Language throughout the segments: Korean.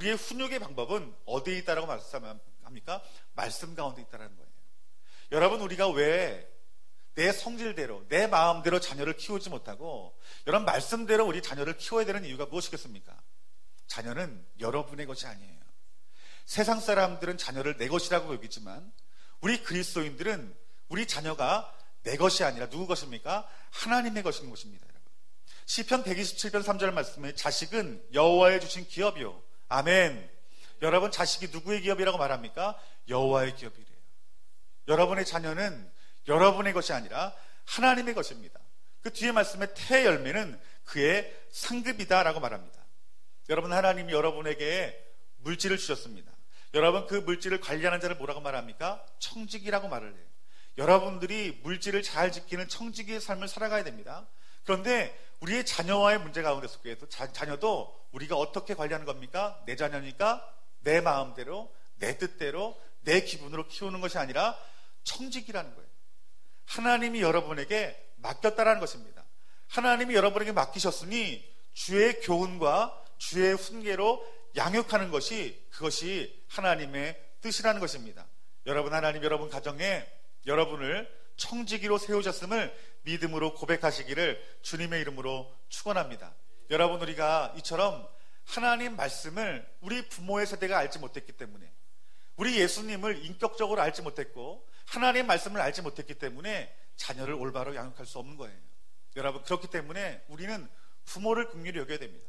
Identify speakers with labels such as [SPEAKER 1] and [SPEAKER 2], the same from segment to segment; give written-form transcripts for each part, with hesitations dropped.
[SPEAKER 1] 우리의 훈육의 방법은 어디에 있다라고 말씀합니까? 말씀 가운데 있다라는 거예요. 여러분, 우리가 왜 내 성질대로, 내 마음대로 자녀를 키우지 못하고 여러분 말씀대로 우리 자녀를 키워야 되는 이유가 무엇이겠습니까? 자녀는 여러분의 것이 아니에요. 세상 사람들은 자녀를 내 것이라고 여기지만 우리 그리스도인들은 우리 자녀가 내 것이 아니라 누구 것입니까? 하나님의 것인 것입니다. 여러분. 시편 127편 3절 말씀에 자식은 여호와의 주신 기업이요. 아멘. 여러분, 자식이 누구의 기업이라고 말합니까? 여호와의 기업이래요. 여러분의 자녀는 여러분의 것이 아니라 하나님의 것입니다. 그 뒤에 말씀에 태의 열매는 그의 상급이다라고 말합니다. 여러분, 하나님이 여러분에게 물질을 주셨습니다. 여러분, 그 물질을 관리하는 자를 뭐라고 말합니까? 청지기라고 말을 해요. 여러분들이 물질을 잘 지키는 청지기의 삶을 살아가야 됩니다. 그런데 우리의 자녀와의 문제 가운데 속에서 자녀도 우리가 어떻게 관리하는 겁니까? 내 자녀니까 내 마음대로, 내 뜻대로, 내 기분으로 키우는 것이 아니라 청지기라는 거예요. 하나님이 여러분에게 맡겼다라는 것입니다. 하나님이 여러분에게 맡기셨으니 주의 교훈과 주의 훈계로 양육하는 것이, 그것이 하나님의 뜻이라는 것입니다. 여러분, 하나님 여러분 가정에 여러분을 청지기로 세우셨음을 믿음으로 고백하시기를 주님의 이름으로 축원합니다. 여러분, 우리가 이처럼 하나님 말씀을 우리 부모의 세대가 알지 못했기 때문에, 우리 예수님을 인격적으로 알지 못했고 하나님의 말씀을 알지 못했기 때문에 자녀를 올바로 양육할 수 없는 거예요. 여러분, 그렇기 때문에 우리는 부모를 긍휼히 여겨야 됩니다.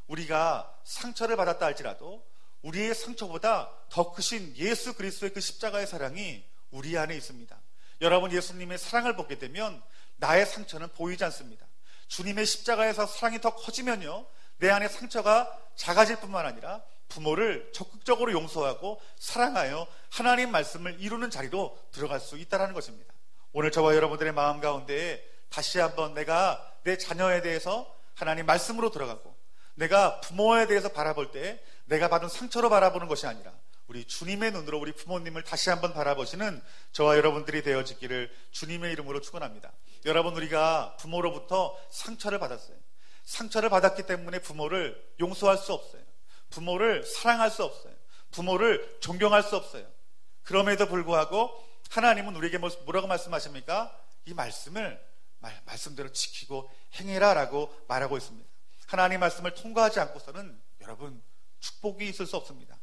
[SPEAKER 1] 우리가 상처를 받았다 할지라도 우리의 상처보다 더 크신 예수 그리스도의 그 십자가의 사랑이 우리 안에 있습니다. 여러분, 예수님의 사랑을 보게 되면 나의 상처는 보이지 않습니다. 주님의 십자가에서 사랑이 더 커지면요, 내 안에 상처가 작아질 뿐만 아니라 부모를 적극적으로 용서하고 사랑하여 하나님 말씀을 이루는 자리로 들어갈 수 있다는 것입니다. 오늘 저와 여러분들의 마음 가운데에 다시 한번 내가 내 자녀에 대해서 하나님 말씀으로 들어가고, 내가 부모에 대해서 바라볼 때 내가 받은 상처로 바라보는 것이 아니라 우리 주님의 눈으로 우리 부모님을 다시 한번 바라보시는 저와 여러분들이 되어지기를 주님의 이름으로 축원합니다. 여러분, 우리가 부모로부터 상처를 받았어요. 상처를 받았기 때문에 부모를 용서할 수 없어요. 부모를 사랑할 수 없어요. 부모를 존경할 수 없어요. 그럼에도 불구하고 하나님은 우리에게 뭐라고 말씀하십니까? 이 말씀을 말씀대로 지키고 행해라 라고 말하고 있습니다. 하나님 말씀을 통과하지 않고서는 여러분 축복이 있을 수 없습니다.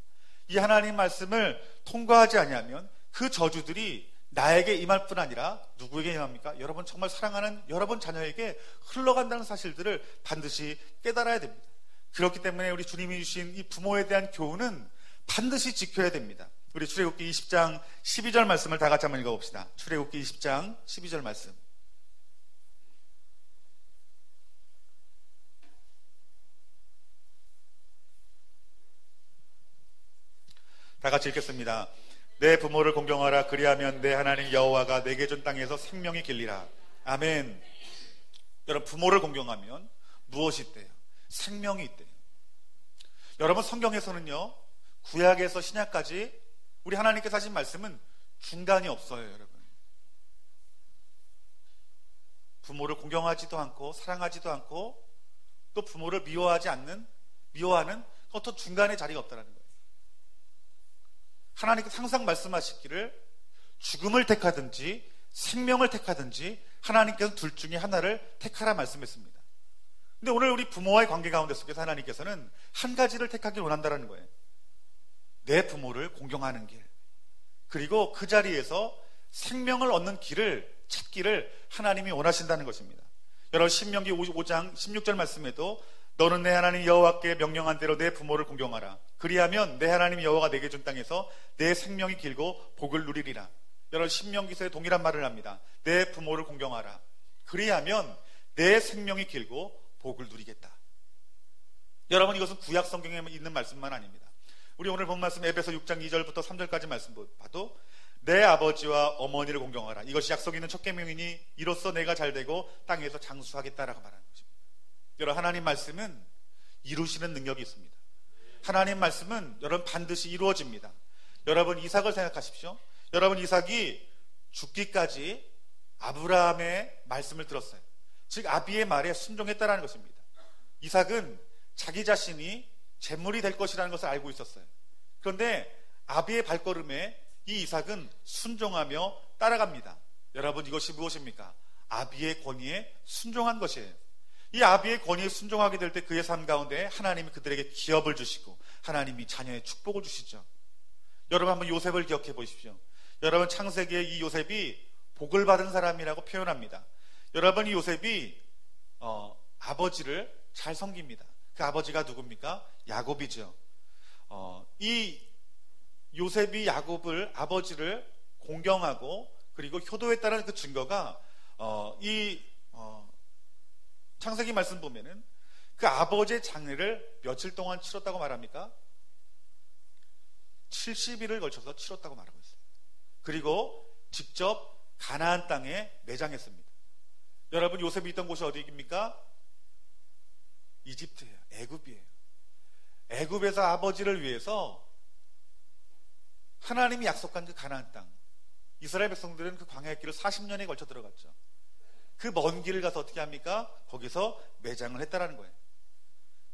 [SPEAKER 1] 이 하나님 말씀을 통과하지 아니하면 그 저주들이 나에게 임할 뿐 아니라 누구에게 임합니까? 여러분 정말 사랑하는 여러분 자녀에게 흘러간다는 사실들을 반드시 깨달아야 됩니다. 그렇기 때문에 우리 주님이 주신 이 부모에 대한 교훈은 반드시 지켜야 됩니다. 우리 출애굽기 20장 12절 말씀을 다 같이 한번 읽어봅시다. 출애굽기 20장 12절 말씀. 다 같이 읽겠습니다. 내 부모를 공경하라. 그리하면 내 하나님 여호와가 내게 준 땅에서 생명이 길리라. 아멘. 여러분, 부모를 공경하면 무엇이 있대요? 생명이 있대요. 여러분, 성경에서는요, 구약에서 신약까지 우리 하나님께서 하신 말씀은 중간이 없어요. 여러분, 부모를 공경하지도 않고 사랑하지도 않고 또 부모를 미워하는 어떤 중간의 자리가 없다는 거예요. 하나님께서 항상 말씀하시기를 죽음을 택하든지 생명을 택하든지 하나님께서 둘 중에 하나를 택하라 말씀했습니다. 근데 오늘 우리 부모와의 관계 가운데 속에서 하나님께서는 한 가지를 택하길 원한다는 거예요. 내 부모를 공경하는 길, 그리고 그 자리에서 생명을 얻는 길을 찾기를 하나님이 원하신다는 것입니다. 여러분, 신명기 55장 16절 말씀에도 너는 내 하나님 여호와께 명령한 대로 내 부모를 공경하라. 그리하면 내 하나님 여호와가 내게 준 땅에서 내 생명이 길고 복을 누리리라. 여러분, 신명기서에 동일한 말을 합니다. 내 부모를 공경하라. 그리하면 내 생명이 길고 복을 누리겠다. 여러분, 이것은 구약 성경에 있는 말씀만 아닙니다. 우리 오늘 본 말씀 에베소 6장 2절부터 3절까지 말씀 봐도 내 아버지와 어머니를 공경하라. 이것이 약속 있는 첫 계명이니 이로써 내가 잘되고 땅에서 장수하겠다라고 말하는 것입니다. 여러분, 하나님 말씀은 이루시는 능력이 있습니다. 하나님 말씀은 여러분 반드시 이루어집니다. 여러분, 이삭을 생각하십시오. 여러분, 이삭이 죽기까지 아브라함의 말씀을 들었어요. 즉 아비의 말에 순종했다라는 것입니다. 이삭은 자기 자신이 재물이 될 것이라는 것을 알고 있었어요. 그런데 아비의 발걸음에 이 이삭은 순종하며 따라갑니다. 여러분, 이것이 무엇입니까? 아비의 권위에 순종한 것이에요. 이 아비의 권위에 순종하게 될 때 그의 삶 가운데 하나님이 그들에게 기업을 주시고 하나님이 자녀의 축복을 주시죠. 여러분, 한번 요셉을 기억해 보십시오. 여러분, 창세기에 이 요셉이 복을 받은 사람이라고 표현합니다. 여러분, 이 요셉이 아버지를 잘 섬깁니다. 그 아버지가 누굽니까? 야곱이죠. 이 요셉이 야곱을, 아버지를 공경하고 그리고 효도했다는 그 증거가 창세기 말씀 보면은 그 아버지의 장례를 며칠 동안 치렀다고 말합니까? 70일을 걸쳐서 치렀다고 말하고 있어요. 그리고 직접 가나안 땅에 매장했습니다. 여러분, 요셉이 있던 곳이 어디입니까? 이집트예요. 애굽이에요. 애굽에서 아버지를 위해서 하나님이 약속한 그 가나안 땅, 이스라엘 백성들은 그 광야의 길을 40년에 걸쳐 들어갔죠. 그 먼 길을 가서 어떻게 합니까? 거기서 매장을 했다라는 거예요.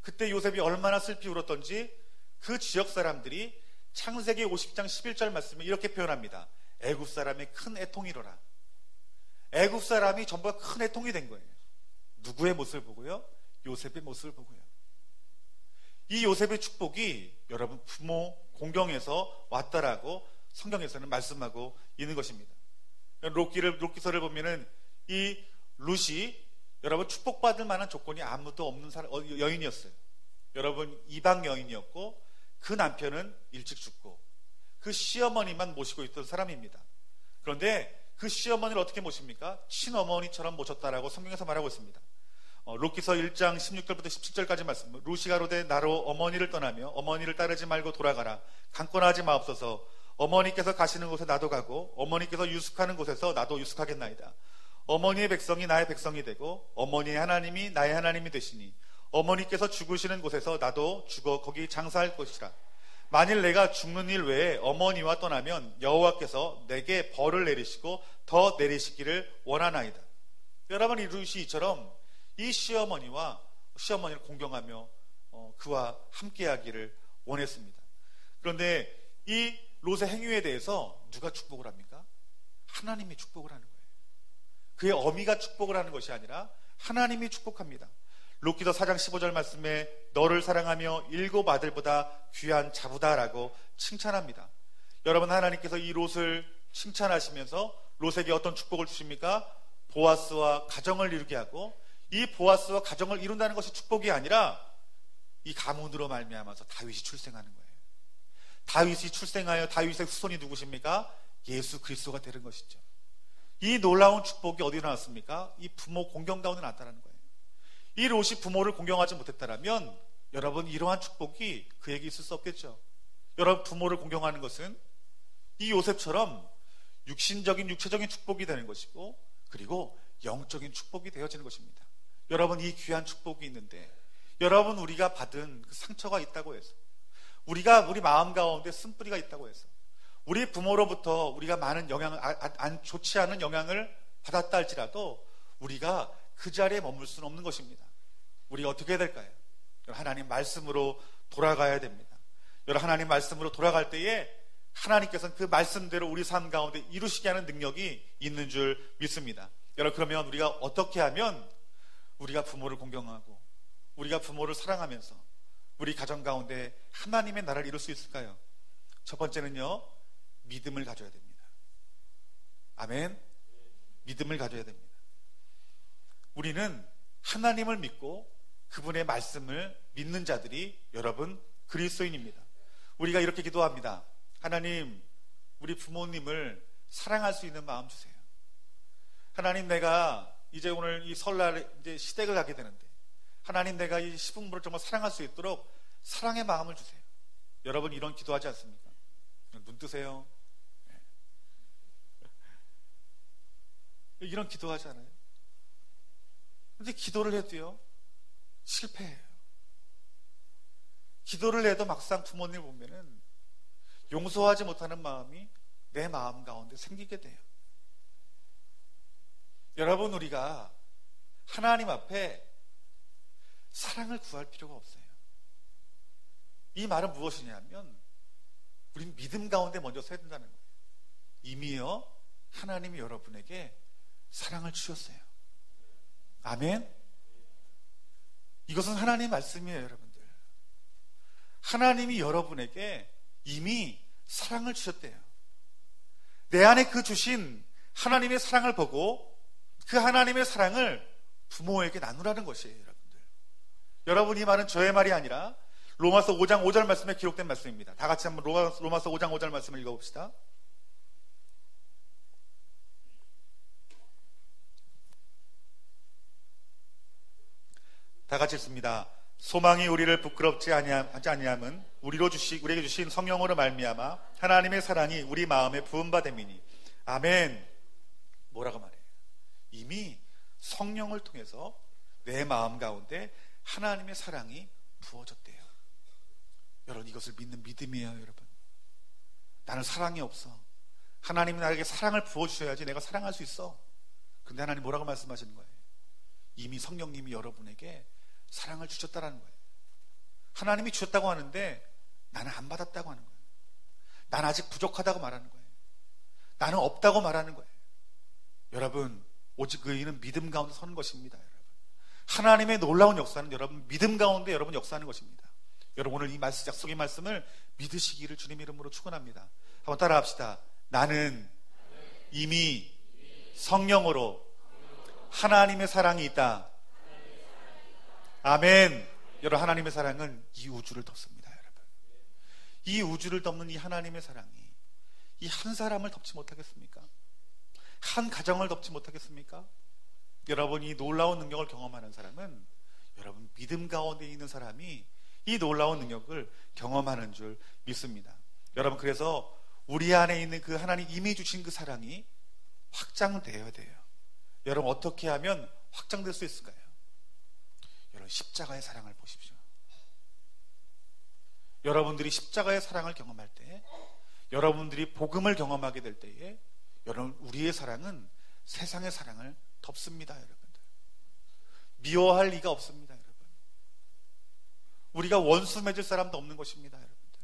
[SPEAKER 1] 그때 요셉이 얼마나 슬피 울었던지 그 지역 사람들이 창세기 50장 11절 말씀에 이렇게 표현합니다. 애굽 사람의 큰 애통이로라. 애굽 사람이 전부 큰 애통이 된 거예요. 누구의 모습을 보고요? 요셉의 모습을 보고요. 이 요셉의 축복이 여러분 부모 공경에서 왔다라고 성경에서는 말씀하고 있는 것입니다. 롯기서를 보면은 이 룻이 여러분 축복받을 만한 조건이 아무도 없는 여인이었어요. 여러분, 이방 여인이었고 그 남편은 일찍 죽고 그 시어머니만 모시고 있던 사람입니다. 그런데 그 시어머니를 어떻게 모십니까? 친어머니처럼 모셨다라고 성경에서 말하고 있습니다. 롯기서 1장 16절부터 17절까지 말씀. 룻이 가로되 나로 어머니를 떠나며 어머니를 따르지 말고 돌아가라. 강권하지 마옵소서. 어머니께서 가시는 곳에 나도 가고 어머니께서 유숙하는 곳에서 나도 유숙하겠나이다. 어머니의 백성이 나의 백성이 되고 어머니의 하나님이 나의 하나님이 되시니 어머니께서 죽으시는 곳에서 나도 죽어 거기 장사할 것이라. 만일 내가 죽는 일 외에 어머니와 떠나면 여호와께서 내게 벌을 내리시고 더 내리시기를 원하나이다. 여러분, 이 룻이 이처럼 이 시어머니를 공경하며 그와 함께하기를 원했습니다. 그런데 이 롯의 행위에 대해서 누가 축복을 합니까? 하나님이 축복을 하는 거예요. 그의 어미가 축복을 하는 것이 아니라 하나님이 축복합니다. 롯기서 4장 15절 말씀에 너를 사랑하며 7 아들보다 귀한 자부다라고 칭찬합니다. 여러분, 하나님께서 이 롯을 칭찬하시면서 롯에게 어떤 축복을 주십니까? 보아스와 가정을 이루게 하고 이 보아스와 가정을 이룬다는 것이 축복이 아니라 이 가문으로 말미암아서 다윗이 출생하는 거예요. 다윗이 출생하여 다윗의 후손이 누구십니까? 예수 그리스도가 되는 것이죠. 이 놀라운 축복이 어디에 나왔습니까? 이 부모 공경 가운데 나타나는 거예요. 이 롯이 부모를 공경하지 못했다면 여러분, 이러한 축복이 그에게 있을 수 없겠죠. 여러분, 부모를 공경하는 것은 이 요셉처럼 육체적인 축복이 되는 것이고 그리고 영적인 축복이 되어지는 것입니다. 여러분, 이 귀한 축복이 있는데 여러분, 우리가 받은 그 상처가 있다고 해서 우리 마음 가운데 쓴뿌리가 있다고 해서 우리 부모로부터 우리가 많은 좋지 않은 영향을 받았다 할지라도 우리가 그 자리에 머물 수는 없는 것입니다. 우리가 어떻게 해야 될까요? 하나님 말씀으로 돌아가야 됩니다. 여러분, 하나님 말씀으로 돌아갈 때에 하나님께서는 그 말씀대로 우리 삶 가운데 이루시게 하는 능력이 있는 줄 믿습니다. 여러분, 그러면 우리가 어떻게 하면 우리가 부모를 공경하고 우리가 부모를 사랑하면서 우리 가정 가운데 하나님의 나라를 이룰 수 있을까요? 첫 번째는요, 믿음을 가져야 됩니다. 아멘. 믿음을 가져야 됩니다. 우리는 하나님을 믿고 그분의 말씀을 믿는 자들이 여러분 그리스도인입니다. 우리가 이렇게 기도합니다. 하나님, 우리 부모님을 사랑할 수 있는 마음 주세요. 하나님, 내가 이제 오늘 이 설날 이제 시댁을 가게 되는데 하나님, 내가 이 시부모를 정말 사랑할 수 있도록 사랑의 마음을 주세요. 여러분, 이런 기도하지 않습니까? 눈 뜨세요. 이런 기도하지 않아요? 근데 기도를 해도요, 실패해요. 기도를 해도 막상 부모님 보면은 용서하지 못하는 마음이 내 마음 가운데 생기게 돼요. 여러분, 우리가 하나님 앞에 사랑을 구할 필요가 없어요. 이 말은 무엇이냐면 우리는 믿음 가운데 먼저 서야 된다는 거예요. 이미요 하나님이 여러분에게 사랑을 주셨어요. 아멘. 이것은 하나님의 말씀이에요, 여러분들. 하나님이 여러분에게 이미 사랑을 주셨대요. 내 안에 그 주신 하나님의 사랑을 보고 그 하나님의 사랑을 부모에게 나누라는 것이에요, 여러분들. 여러분, 이 말은 저의 말이 아니라 로마서 5장 5절 말씀에 기록된 말씀입니다. 다 같이 한번 로마서 5장 5절 말씀을 읽어봅시다. 다 같이 읽습니다. 소망이 우리를 부끄럽지 아니함은 우리에게 주신 성령으로 말미암아 하나님의 사랑이 우리 마음에 부은 바 됨이니. 아멘. 뭐라고 말해요? 이미 성령을 통해서 내 마음 가운데 하나님의 사랑이 부어졌대요. 여러분, 이것을 믿는 믿음이에요, 여러분. 나는 사랑이 없어. 하나님이 나에게 사랑을 부어주셔야지 내가 사랑할 수 있어. 근데 하나님 뭐라고 말씀하시는 거예요? 이미 성령님이 여러분에게 사랑을 주셨다라는 거예요. 하나님이 주셨다고 하는데 나는 안 받았다고 하는 거예요. 나는 아직 부족하다고 말하는 거예요. 나는 없다고 말하는 거예요. 여러분, 오직 그 이는 믿음 가운데 서는 것입니다. 여러분, 하나님의 놀라운 역사는 여러분 믿음 가운데 여러분 역사하는 것입니다. 여러분, 오늘 이 약속의 말씀을 믿으시기를 주님 이름으로 축원합니다. 한번 따라합시다. 나는 이미 성령으로 하나님의 사랑이 있다. 아멘. 여러분, 하나님의 사랑은 이 우주를 덮습니다. 여러분, 이 우주를 덮는 이 하나님의 사랑이 이 한 사람을 덮지 못하겠습니까? 한 가정을 덮지 못하겠습니까? 여러분, 이 놀라운 능력을 경험하는 사람은 여러분 믿음 가운데 있는 사람이 이 놀라운 능력을 경험하는 줄 믿습니다. 여러분, 그래서 우리 안에 있는 그 하나님 이미 주신 그 사랑이 확장되어야 돼요. 여러분, 어떻게 하면 확장될 수 있을까요? 여러분, 십자가의 사랑을 보십시오. 여러분들이 십자가의 사랑을 경험할 때, 여러분들이 복음을 경험하게 될 때에 여러분, 우리의 사랑은 세상의 사랑을 덮습니다. 여러분들, 미워할 리가 없습니다. 여러분, 우리가 원수 맺을 사람도 없는 것입니다. 여러분들,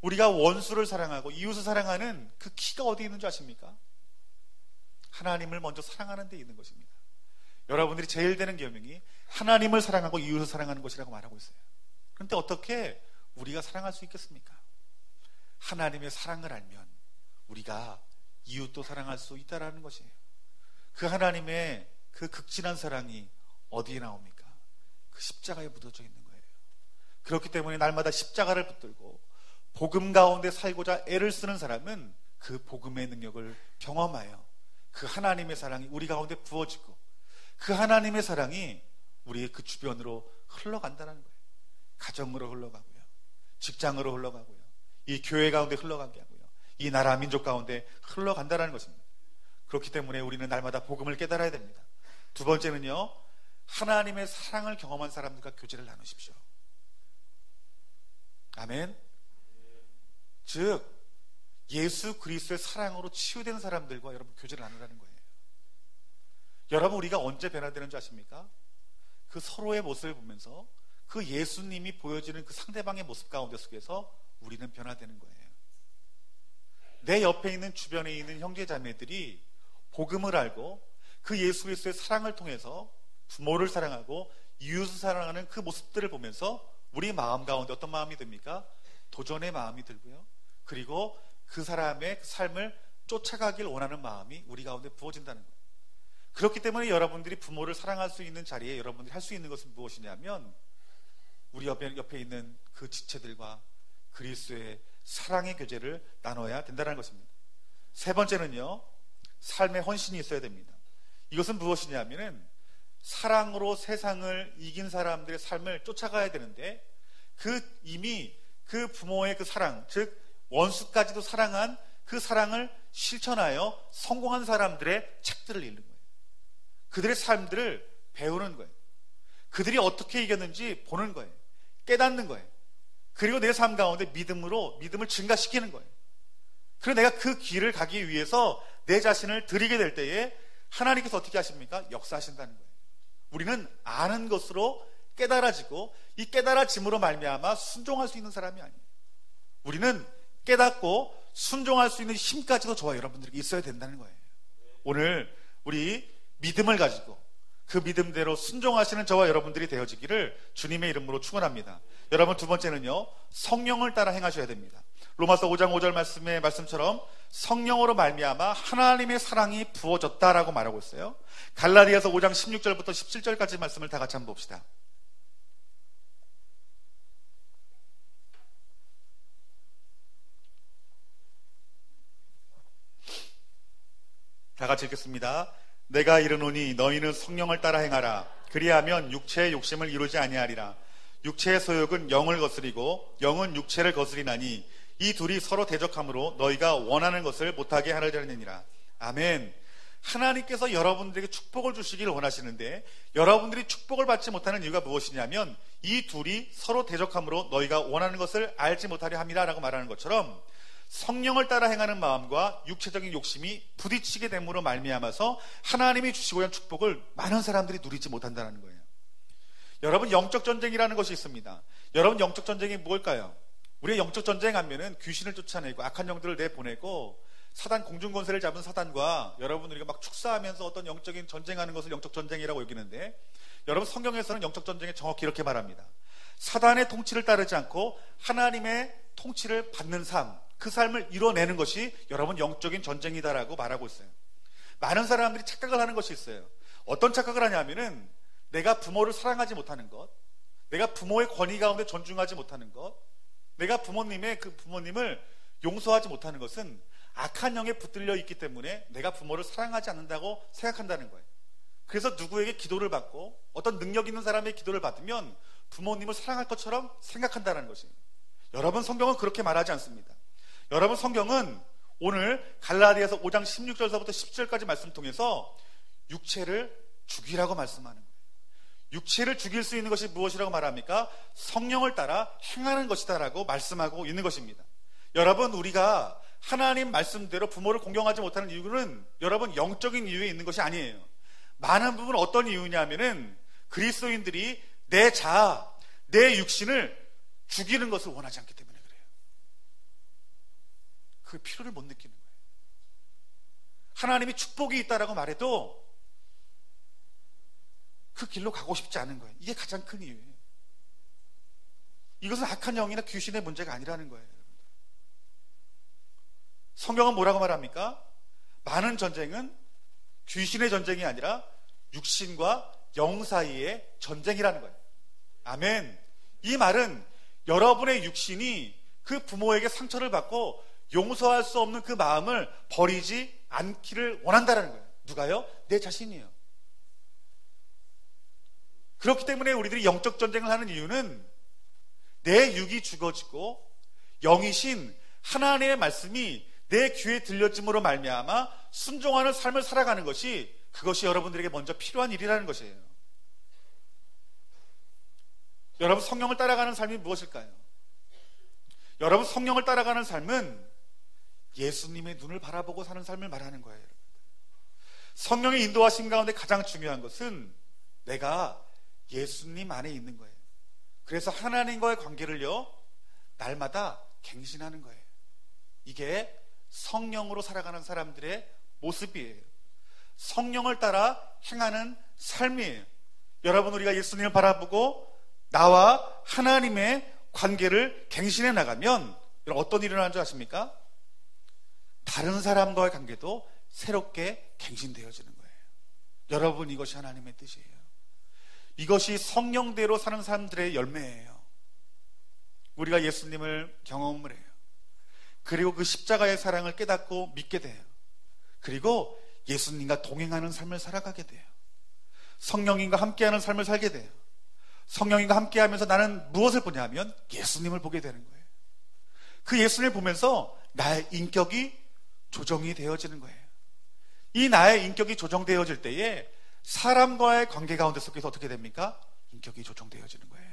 [SPEAKER 1] 우리가 원수를 사랑하고 이웃을 사랑하는 그 키가 어디 있는 줄 아십니까? 하나님을 먼저 사랑하는 데 있는 것입니다. 여러분들이 제일 되는 계명이 하나님을 사랑하고 이웃을 사랑하는 것이라고 말하고 있어요. 그런데 어떻게 우리가 사랑할 수 있겠습니까? 하나님의 사랑을 알면 우리가 이웃도 사랑할 수 있다라는 것이에요. 그 하나님의 그 극진한 사랑이 어디에 나옵니까? 그 십자가에 묻어져 있는 거예요. 그렇기 때문에 날마다 십자가를 붙들고 복음 가운데 살고자 애를 쓰는 사람은 그 복음의 능력을 경험하여 그 하나님의 사랑이 우리 가운데 부어지고 그 하나님의 사랑이 우리의 그 주변으로 흘러간다는 거예요. 가정으로 흘러가고요, 직장으로 흘러가고요, 이 교회 가운데 흘러가게 하고요, 이 나라 민족 가운데 흘러간다는 것입니다. 그렇기 때문에 우리는 날마다 복음을 깨달아야 됩니다. 두 번째는요, 하나님의 사랑을 경험한 사람들과 교제를 나누십시오. 아멘. 즉 예수 그리스도의 사랑으로 치유된 사람들과 여러분 교제를 나누라는 거예요. 여러분, 우리가 언제 변화되는 줄 아십니까? 그 서로의 모습을 보면서 그 예수님이 보여지는 그 상대방의 모습 가운데 속에서 우리는 변화되는 거예요. 내 옆에 있는 주변에 있는 형제 자매들이 복음을 알고 그 예수 그리스도의 사랑을 통해서 부모를 사랑하고 이웃을 사랑하는 그 모습들을 보면서 우리 마음 가운데 어떤 마음이 듭니까? 도전의 마음이 들고요, 그리고 그 사람의 삶을 쫓아가길 원하는 마음이 우리 가운데 부어진다는 거예요. 그렇기 때문에 여러분들이 부모를 사랑할 수 있는 자리에 여러분들이 할 수 있는 것은 무엇이냐면 우리 옆에 있는 그 지체들과 그리스도의 사랑의 교제를 나눠야 된다는 것입니다. 세 번째는요, 삶의 헌신이 있어야 됩니다. 이것은 무엇이냐면은 사랑으로 세상을 이긴 사람들의 삶을 쫓아가야 되는데 이미 그 부모의 그 사랑, 즉 원수까지도 사랑한 그 사랑을 실천하여 성공한 사람들의 책들을 읽는 거예요. 그들의 삶들을 배우는 거예요. 그들이 어떻게 이겼는지 보는 거예요. 깨닫는 거예요. 그리고 내 삶 가운데 믿음을 증가시키는 거예요. 그리고 내가 그 길을 가기 위해서 내 자신을 드리게 될 때에 하나님께서 어떻게 하십니까? 역사하신다는 거예요. 우리는 아는 것으로 깨달아지고 이 깨달아짐으로 말미암아 순종할 수 있는 사람이 아니에요. 우리는 깨닫고 순종할 수 있는 힘까지도 저와 여러분들에게 있어야 된다는 거예요. 오늘 우리 믿음을 가지고 그 믿음대로 순종하시는 저와 여러분들이 되어지기를 주님의 이름으로 축원합니다. 여러분, 두 번째는요, 성령을 따라 행하셔야 됩니다. 로마서 5장 5절 말씀처럼 성령으로 말미암아 하나님의 사랑이 부어졌다라고 말하고 있어요. 갈라디아서 5장 16절부터 17절까지 말씀을 다 같이 한번 봅시다. 다 같이 읽겠습니다. 내가 이르노니 너희는 성령을 따라 행하라. 그리하면 육체의 욕심을 이루지 아니하리라. 육체의 소욕은 영을 거스리고 영은 육체를 거스리나니 이 둘이 서로 대적함으로 너희가 원하는 것을 못하게 하려느니라. 아멘. 하나님께서 여러분들에게 축복을 주시기를 원하시는데 여러분들이 축복을 받지 못하는 이유가 무엇이냐면 이 둘이 서로 대적함으로 너희가 원하는 것을 알지 못하려 함이라 라고 말하는 것처럼 성령을 따라 행하는 마음과 육체적인 욕심이 부딪히게 됨으로 말미암아서 하나님이 주시고자 하는 축복을 많은 사람들이 누리지 못한다는 거예요. 여러분, 영적 전쟁이라는 것이 있습니다. 여러분, 영적 전쟁이 뭘까요? 우리가 영적 전쟁 하면은 귀신을 쫓아내고 악한 영들을 내보내고 사단 공중권세를 잡은 사단과 여러분 우리가 막 축사하면서 어떤 영적인 전쟁하는 것을 영적 전쟁이라고 여기는데, 여러분, 성경에서는 영적 전쟁에 정확히 이렇게 말합니다. 사단의 통치를 따르지 않고 하나님의 통치를 받는 삶, 그 삶을 이뤄내는 것이 여러분 영적인 전쟁이다라고 말하고 있어요. 많은 사람들이 착각을 하는 것이 있어요. 어떤 착각을 하냐면은 내가 부모를 사랑하지 못하는 것, 내가 부모의 권위 가운데 존중하지 못하는 것, 내가 부모님을 용서하지 못하는 것은 악한 영에 붙들려 있기 때문에 내가 부모를 사랑하지 않는다고 생각한다는 거예요. 그래서 누구에게 기도를 받고 어떤 능력 있는 사람의 기도를 받으면 부모님을 사랑할 것처럼 생각한다는 것이에요. 여러분, 성경은 그렇게 말하지 않습니다. 여러분, 성경은 오늘 갈라디아서 5장 16절서부터 10절까지 말씀 통해서 육체를 죽이라고 말씀하는 거예요. 육체를 죽일 수 있는 것이 무엇이라고 말합니까? 성령을 따라 행하는 것이다 라고 말씀하고 있는 것입니다. 여러분, 우리가 하나님 말씀대로 부모를 공경하지 못하는 이유는 여러분 영적인 이유에 있는 것이 아니에요. 많은 부분 어떤 이유냐면은 그리스도인들이 내 자아, 내 육신을 죽이는 것을 원하지 않기 때문에 그래요. 그 필요를 못 느끼는 거예요. 하나님이 축복이 있다라고 말해도 그 길로 가고 싶지 않은 거예요. 이게 가장 큰 이유예요. 이것은 악한 영이나 귀신의 문제가 아니라는 거예요. 성경은 뭐라고 말합니까? 많은 전쟁은 귀신의 전쟁이 아니라 육신과 영 사이의 전쟁이라는 거예요. 아멘. 이 말은 여러분의 육신이 그 부모에게 상처를 받고 용서할 수 없는 그 마음을 버리지 않기를 원한다는 거예요. 누가요? 내 자신이에요. 그렇기 때문에 우리들이 영적 전쟁을 하는 이유는 내 육이 죽어지고 영이신 하나님의 말씀이 내 귀에 들려짐으로 말미암아 순종하는 삶을 살아가는 것이, 그것이 여러분들에게 먼저 필요한 일이라는 것이에요. 여러분, 성령을 따라가는 삶이 무엇일까요? 여러분, 성령을 따라가는 삶은 예수님의 눈을 바라보고 사는 삶을 말하는 거예요. 성령의 인도하심 가운데 가장 중요한 것은 내가 예수님 안에 있는 거예요. 그래서 하나님과의 관계를요, 날마다 갱신하는 거예요. 이게 성령으로 살아가는 사람들의 모습이에요. 성령을 따라 행하는 삶이에요. 여러분, 우리가 예수님을 바라보고 나와 하나님의 관계를 갱신해 나가면 어떤 일이 일어나는 줄 아십니까? 다른 사람과의 관계도 새롭게 갱신되어지는 거예요. 여러분, 이것이 하나님의 뜻이에요. 이것이 성령대로 사는 사람들의 열매예요. 우리가 예수님을 경험을 해요. 그리고 그 십자가의 사랑을 깨닫고 믿게 돼요. 그리고 예수님과 동행하는 삶을 살아가게 돼요. 성령님과 함께하는 삶을 살게 돼요. 성령님과 함께하면서 나는 무엇을 보냐면 예수님을 보게 되는 거예요. 그 예수님을 보면서 나의 인격이 조정이 되어지는 거예요. 이 나의 인격이 조정되어질 때에 사람과의 관계 가운데 속에서 어떻게 됩니까? 인격이 조정되어지는 거예요.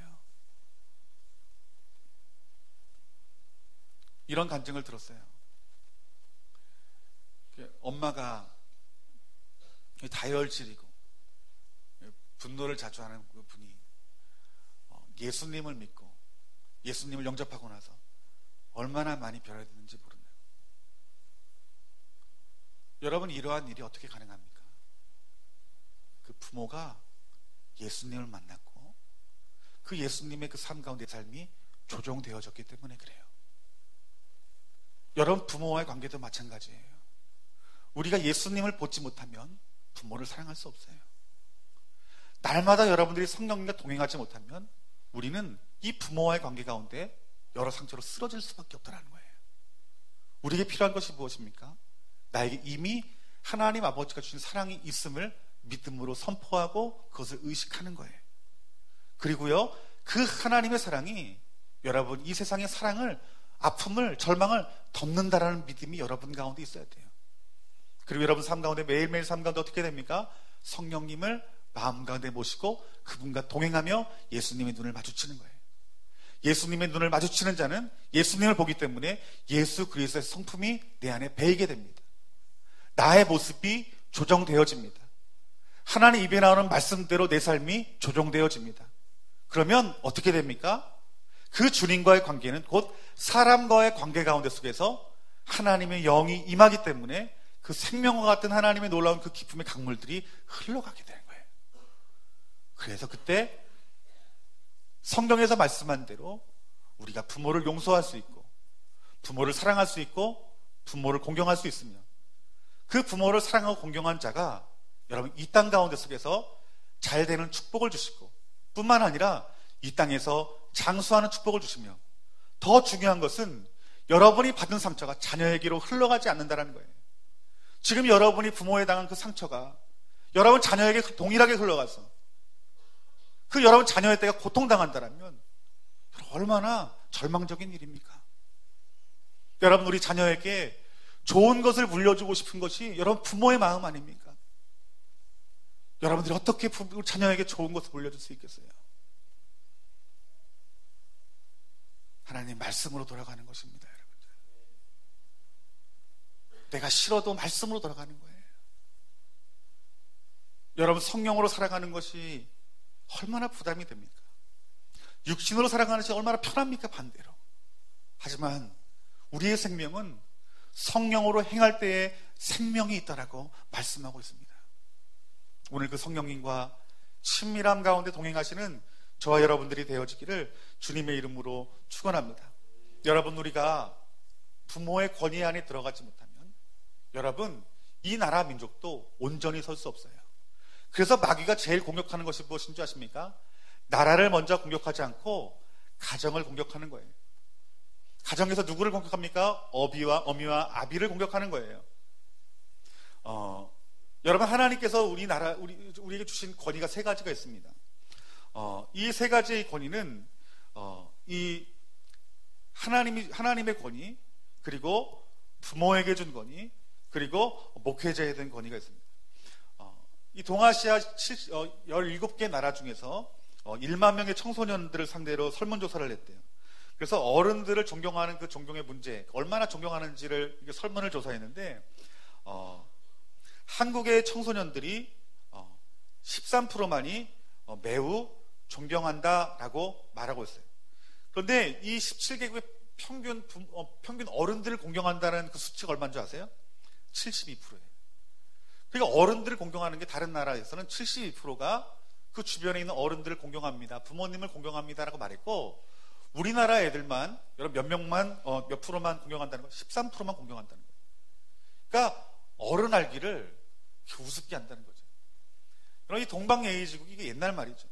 [SPEAKER 1] 이런 간증을 들었어요. 엄마가 다혈질이고 분노를 자주 하는 그 분이 예수님을 믿고 예수님을 영접하고 나서 얼마나 많이 변화됐는지 모르네요. 여러분, 이러한 일이 어떻게 가능합니까? 그 부모가 예수님을 만났고 그 예수님의 그 삶 가운데 삶이 조종되어졌기 때문에 그래요. 여러분, 부모와의 관계도 마찬가지예요. 우리가 예수님을 보지 못하면 부모를 사랑할 수 없어요. 날마다 여러분들이 성령님과 동행하지 못하면 우리는 이 부모와의 관계 가운데 여러 상처로 쓰러질 수밖에 없다는 거예요. 우리에게 필요한 것이 무엇입니까? 나에게 이미 하나님 아버지가 주신 사랑이 있음을 믿음으로 선포하고 그것을 의식하는 거예요. 그리고요, 그 하나님의 사랑이 여러분 이 세상의 사랑을, 아픔을, 절망을 덮는다라는 믿음이 여러분 가운데 있어야 돼요. 그리고 여러분 삶 가운데, 매일매일 삶 가운데 어떻게 됩니까? 성령님을 마음 가운데 모시고 그분과 동행하며 예수님의 눈을 마주치는 거예요. 예수님의 눈을 마주치는 자는 예수님을 보기 때문에 예수 그리스도의 성품이 내 안에 배이게 됩니다. 나의 모습이 조정되어집니다. 하나님 입에 나오는 말씀대로 내 삶이 조정되어집니다. 그러면 어떻게 됩니까? 그 주님과의 관계는 곧 사람과의 관계 가운데 속에서 하나님의 영이 임하기 때문에 그 생명과 같은 하나님의 놀라운 그 기쁨의 강물들이 흘러가게 되는 거예요. 그래서 그때 성경에서 말씀한 대로 우리가 부모를 용서할 수 있고 부모를 사랑할 수 있고 부모를 공경할 수 있으며 그 부모를 사랑하고 공경한 자가 여러분 이 땅 가운데 속에서 잘 되는 축복을 주시고 뿐만 아니라 이 땅에서 장수하는 축복을 주시며 더 중요한 것은 여러분이 받은 상처가 자녀에게로 흘러가지 않는다는 거예요. 지금 여러분이 부모에 당한 그 상처가 여러분 자녀에게 동일하게 흘러가서 그 여러분 자녀의 때가 고통당한다면 얼마나 절망적인 일입니까? 여러분, 우리 자녀에게 좋은 것을 물려주고 싶은 것이 여러분 부모의 마음 아닙니까? 여러분들이 어떻게 자녀에게 좋은 것을 물려줄 수 있겠어요? 하나님 말씀으로 돌아가는 것입니다, 여러분들. 내가 싫어도 말씀으로 돌아가는 거예요. 여러분, 성령으로 살아가는 것이 얼마나 부담이 됩니까? 육신으로 살아가는 것이 얼마나 편합니까? 반대로. 하지만 우리의 생명은 성령으로 행할 때에 생명이 있다라고 말씀하고 있습니다. 오늘 그 성령님과 친밀함 가운데 동행하시는 저와 여러분들이 되어지기를 주님의 이름으로 축원합니다. 여러분, 우리가 부모의 권위 안에 들어가지 못하면 여러분 이 나라 민족도 온전히 설 수 없어요. 그래서 마귀가 제일 공격하는 것이 무엇인 줄 아십니까? 나라를 먼저 공격하지 않고 가정을 공격하는 거예요. 가정에서 누구를 공격합니까? 어미와 아비를 공격하는 거예요. 여러분, 하나님께서 우리에게 주신 권위가 세 가지가 있습니다. 이 세 가지의 권위는 이 하나님의 권위, 그리고 부모에게 준 권위, 그리고 목회자에 된 권위가 있습니다. 이 동아시아 17개 나라 중에서 1만 명의 청소년들을 상대로 설문조사를 했대요. 그래서 어른들을 존경하는 그 존경의 문제, 얼마나 존경하는지를 설문을 조사했는데 한국의 청소년들이 13%만이 매우 존경한다라고 말하고 있어요. 그런데 이 17개국의 평균 어른들을 공경한다는 그 수치가 얼마인 줄 아세요? 72%예요. 그러니까 어른들을 공경하는 게 다른 나라에서는 72%가 그 주변에 있는 어른들을 공경합니다, 부모님을 공경합니다라고 말했고, 우리나라 애들만 여러분 몇 명만 몇 프로만 공경한다는 거, 13%만 공경한다는 거예요. 그러니까 어른 알기를 우습게 한다는 거죠. 그럼 이 동방예의지국, 이게 옛날 말이죠.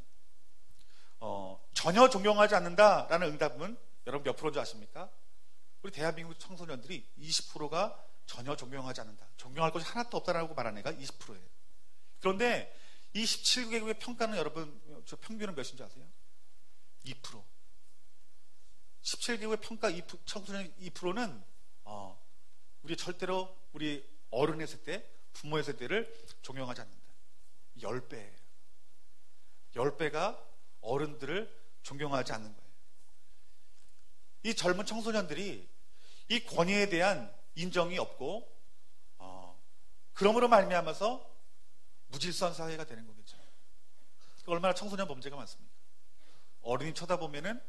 [SPEAKER 1] 전혀 존경하지 않는다라는 응답은 여러분 몇 프로인지 아십니까? 우리 대한민국 청소년들이 20%가 전혀 존경하지 않는다, 존경할 것이 하나도 없다라고 말하는 애가 20%예요. 그런데 이 17개국의 평가는 여러분, 저 평균은 몇인지 아세요? 2%. 17개국의 평가 청소년 2%는 우리 절대로 우리 어른의 세대, 부모의 세대를 존경하지 않는다. 10배예요. 10배가 어른들을 존경하지 않는 거예요. 이 젊은 청소년들이 이 권위에 대한 인정이 없고 그러므로 말미암아서 무질서한 사회가 되는 거겠죠. 얼마나 청소년 범죄가 많습니까? 어른이 쳐다보면은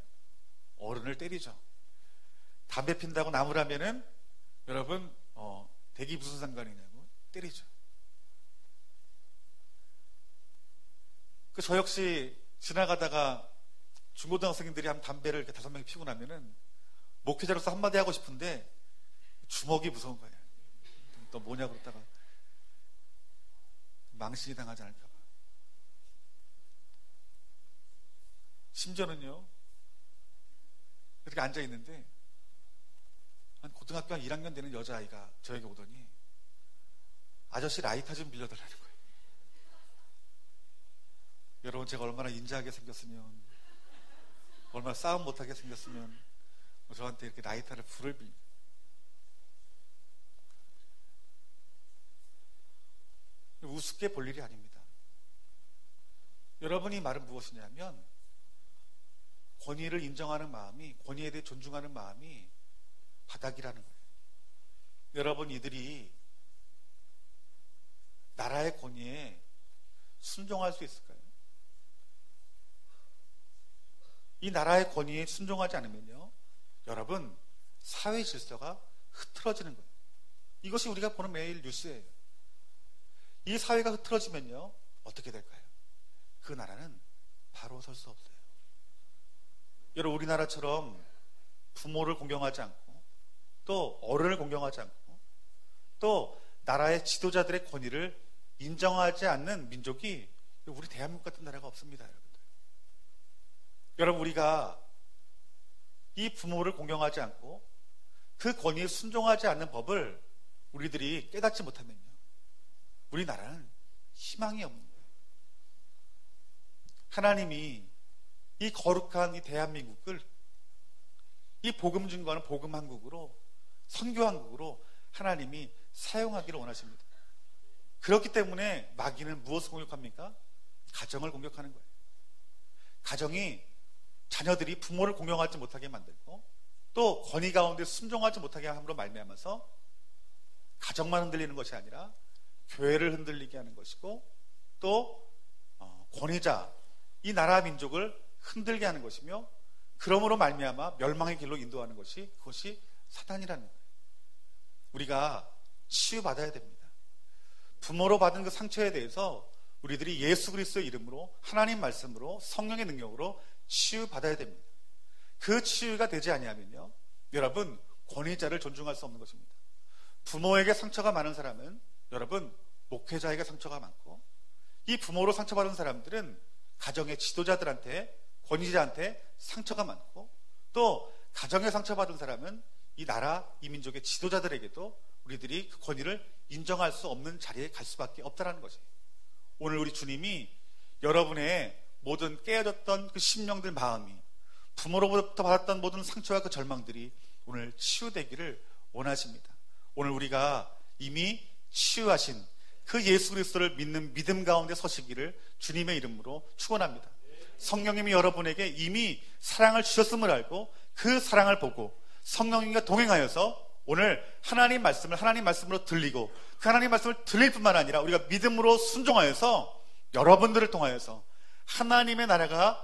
[SPEAKER 1] 어른을 때리죠. 담배 핀다고 나무라면은 여러분 댁이 무슨 상관이냐고 때리죠. 저 역시 지나가다가 중고등학생들이 한 담배를 이렇게 5명이 피고 나면은 목회자로서 한마디 하고 싶은데 주먹이 무서운 거예요. 또 뭐냐고 그러다가 망신이 당하지 않을까 봐. 심지어는요, 이렇게 앉아 있는데 한 고등학교 한 1학년 되는 여자아이가 저에게 오더니 아저씨 라이터 좀 빌려달라는 거예요. 여러분, 제가 얼마나 인자하게 생겼으면, 얼마나 싸움 못하게 생겼으면 저한테 이렇게 라이터를 불을 빌려. 우습게 볼 일이 아닙니다. 여러분이 말은 무엇이냐면 권위를 인정하는 마음이, 권위에 대해 존중하는 마음이 바닥이라는 거예요. 여러분, 이들이 나라의 권위에 순종할 수 있을까요? 이 나라의 권위에 순종하지 않으면요, 여러분, 사회 질서가 흐트러지는 거예요. 이것이 우리가 보는 매일 뉴스예요. 이 사회가 흐트러지면요, 어떻게 될까요? 그 나라는 바로 설 수 없어요. 여러분, 우리나라처럼 부모를 공경하지 않고, 또 어른을 공경하지 않고, 또 나라의 지도자들의 권위를 인정하지 않는 민족이 우리 대한민국 같은 나라가 없습니다, 여러분들. 여러분, 우리가 이 부모를 공경하지 않고 그 권위에 순종하지 않는 법을 우리들이 깨닫지 못하면요, 우리나라는 희망이 없는 거예요. 하나님이 이 거룩한 이 대한민국을 이 복음 증거하는 복음 한국으로, 선교 한국으로 하나님이 사용하기를 원하십니다. 그렇기 때문에 마귀는 무엇을 공격합니까? 가정을 공격하는 거예요. 가정이 자녀들이 부모를 공경하지 못하게 만들고, 또 권위 가운데 순종하지 못하게 함으로 말미암아서 가정만 흔들리는 것이 아니라 교회를 흔들리게 하는 것이고, 또 권위자, 이 나라 민족을 흔들게 하는 것이며, 그러므로 말미암아 멸망의 길로 인도하는 것이, 그것이 사탄이라는 거예요. 우리가 치유받아야 됩니다. 부모로 받은 그 상처에 대해서 우리들이 예수 그리스도의 이름으로, 하나님 말씀으로, 성령의 능력으로 치유받아야 됩니다. 그 치유가 되지 아니하면요, 여러분, 권위자를 존중할 수 없는 것입니다. 부모에게 상처가 많은 사람은 여러분, 목회자에게 상처가 많고, 이 부모로 상처받은 사람들은 가정의 지도자들한테, 권위자한테 상처가 많고, 또 가정에 상처받은 사람은 이 나라, 이 민족의 지도자들에게도 우리들이 그 권위를 인정할 수 없는 자리에 갈 수밖에 없다는 것이에요. 오늘 우리 주님이 여러분의 모든 깨어졌던 그 심령들 마음이, 부모로부터 받았던 모든 상처와 그 절망들이 오늘 치유되기를 원하십니다. 오늘 우리가 이미 치유하신 그 예수 그리스도를 믿는 믿음 가운데 서시기를 주님의 이름으로 축원합니다. 성령님이 여러분에게 이미 사랑을 주셨음을 알고 그 사랑을 보고 성령님과 동행하여서 오늘 하나님 말씀으로 들리고, 그 하나님 말씀을 들릴 뿐만 아니라 우리가 믿음으로 순종하여서 여러분들을 통하여서 하나님의 나라가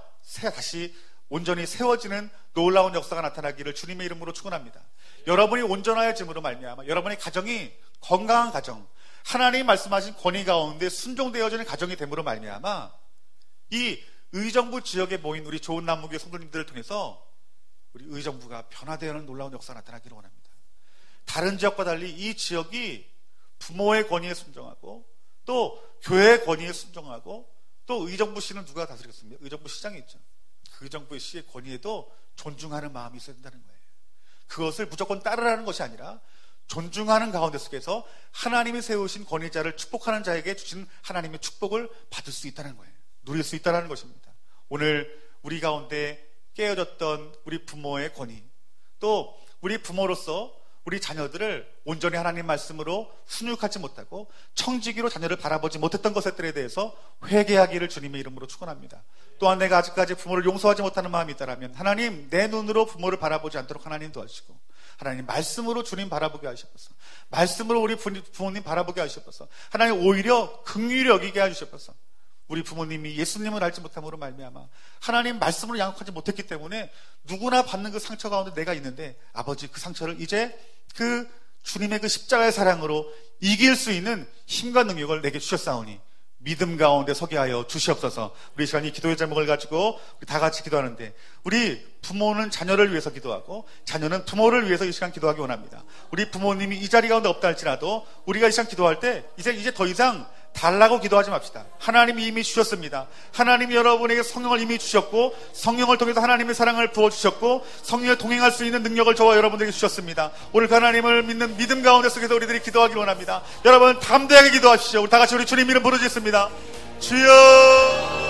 [SPEAKER 1] 다시 온전히 세워지는 놀라운 역사가 나타나기를 주님의 이름으로 축원합니다. 여러분이 온전하여짐으로 말미암아 여러분의 가정이 건강한 가정, 하나님 말씀하신 권위 가운데 순종되어지는 가정이 됨으로 말미암아 이 의정부 지역에 모인 우리 좋은 남무교회 성도님들을 통해서 우리 의정부가 변화되는 놀라운 역사가 나타나기를 원합니다. 다른 지역과 달리 이 지역이 부모의 권위에 순종하고, 또 교회의 권위에 순종하고, 또 의정부시는 누가 다스리겠습니까? 의정부 시장이 있죠. 그 의정부의 시의 권위에도 존중하는 마음이 있어야 된다는 거예요. 그것을 무조건 따르라는 것이 아니라 존중하는 가운데 속에서 하나님이 세우신 권위자를 축복하는 자에게 주신 하나님의 축복을 받을 수 있다는 거예요. 누릴 수 있다는 것입니다. 오늘 우리 가운데 깨어졌던 우리 부모의 권위, 또 우리 부모로서 우리 자녀들을 온전히 하나님 말씀으로 훈육하지 못하고 청지기로 자녀를 바라보지 못했던 것들에 대해서 회개하기를 주님의 이름으로 축원합니다. 또한 내가 아직까지 부모를 용서하지 못하는 마음이 있다면 하나님, 내 눈으로 부모를 바라보지 않도록 하나님 도와주시고, 하나님 말씀으로 주님 바라보게 하시옵소서. 말씀으로 우리 부모님 바라보게 하시옵소서. 하나님 오히려 긍휼히 여기게 해주시옵소서. 우리 부모님이 예수님을 알지 못함으로 말미암아 하나님 말씀으로 양육하지 못했기 때문에 누구나 받는 그 상처 가운데 내가 있는데, 아버지 그 상처를 이제 그 주님의 그 십자가의 사랑으로 이길 수 있는 힘과 능력을 내게 주셨사오니 믿음 가운데 서게 하여 주시옵소서. 우리 이 시간이 기도의 제목을 가지고 우리 다 같이 기도하는데, 우리 부모는 자녀를 위해서 기도하고 자녀는 부모를 위해서 이 시간 기도하기 원합니다. 우리 부모님이 이 자리 가운데 없다 할지라도 우리가 이 시간 기도할 때 이제 더 이상 달라고 기도하지 맙시다. 하나님이 이미 주셨습니다. 하나님이 여러분에게 성령을 이미 주셨고, 성령을 통해서 하나님의 사랑을 부어주셨고, 성령에 동행할 수 있는 능력을 저와 여러분들에게 주셨습니다. 오늘 그 하나님을 믿는 믿음 가운데 속에서 우리들이 기도하기 원합니다. 여러분 담대하게 기도하십시오. 우리 다 같이 우리 주님 이름 부르짖습니다. 주여,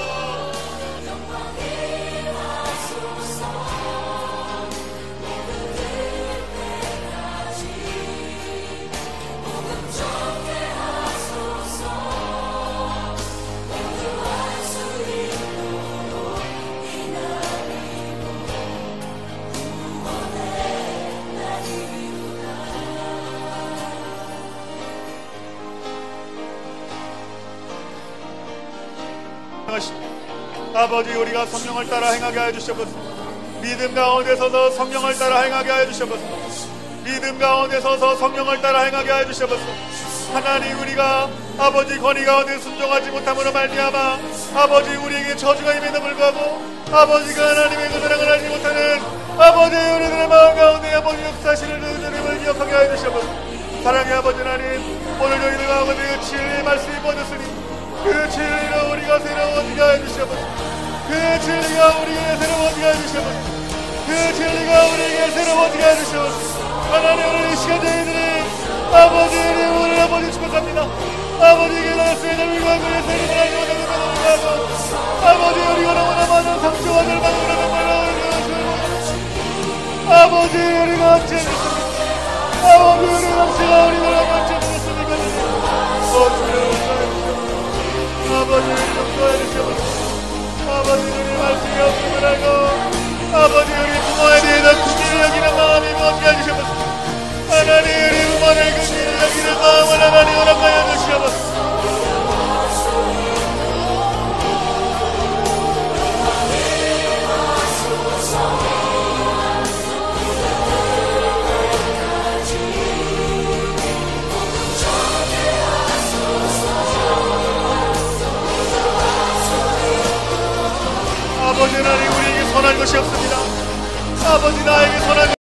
[SPEAKER 1] 아버지 우리가 성령을 따라 행하게 하여 주시옵소서. 믿음 가운데 서서 성령을 따라 행하게 하여 주시옵소서. 믿음 가운데 서서 성령을 따라 행하게 하여 주시옵소서. 하나님, 우리가 아버지 권위 가운데 순종하지 못함으로 말미암아 아버지 우리에게 저주가 임에도 불구하고 아버지가 하나님의 그 사랑을 알지 못하는 아버지 우리들의 마음 가운데 아버지 역사하시는 그 주님을 기억하게 하여 주시옵소서. 사랑의 아버지 하나님, 오늘 저희들 가운데 그 진리의 말씀이 뻗었으니 그 진리로 우리가 새로워지게 해주시옵소서. 그 진리가 우리에게 새로워지게 해주시옵소서. 그 진리가 우리에게 새로워지게 해주시옵소서. 하나님, 오늘 이 시간 저희들이 아버지의 오늘 아버지 축복합니다. 아버지에게 말씀의 절과 그의 세림을 알지 못하는 것을 하고 아버지 우리가 너무나 많은 상처와 절망을 하는 말로 아버지 우리가 어찌했습니까? 아버지 우리가 우리가 어찌했습니까? 아버지 우리 용서해 주시옵소서. 아버지 우리 말씀이 없음을 알고 아버지 우리 부모에 대해서 긍휼히 여기는 마음이 무엇게 해주시옵소서. 하나님 우리 부모를 긍휼히 여기는 마음을 하나님 허락하여 주시옵소서. 아버지 하나님, 우리에게 선한 것이 없습니다. 아버지 나에게 선한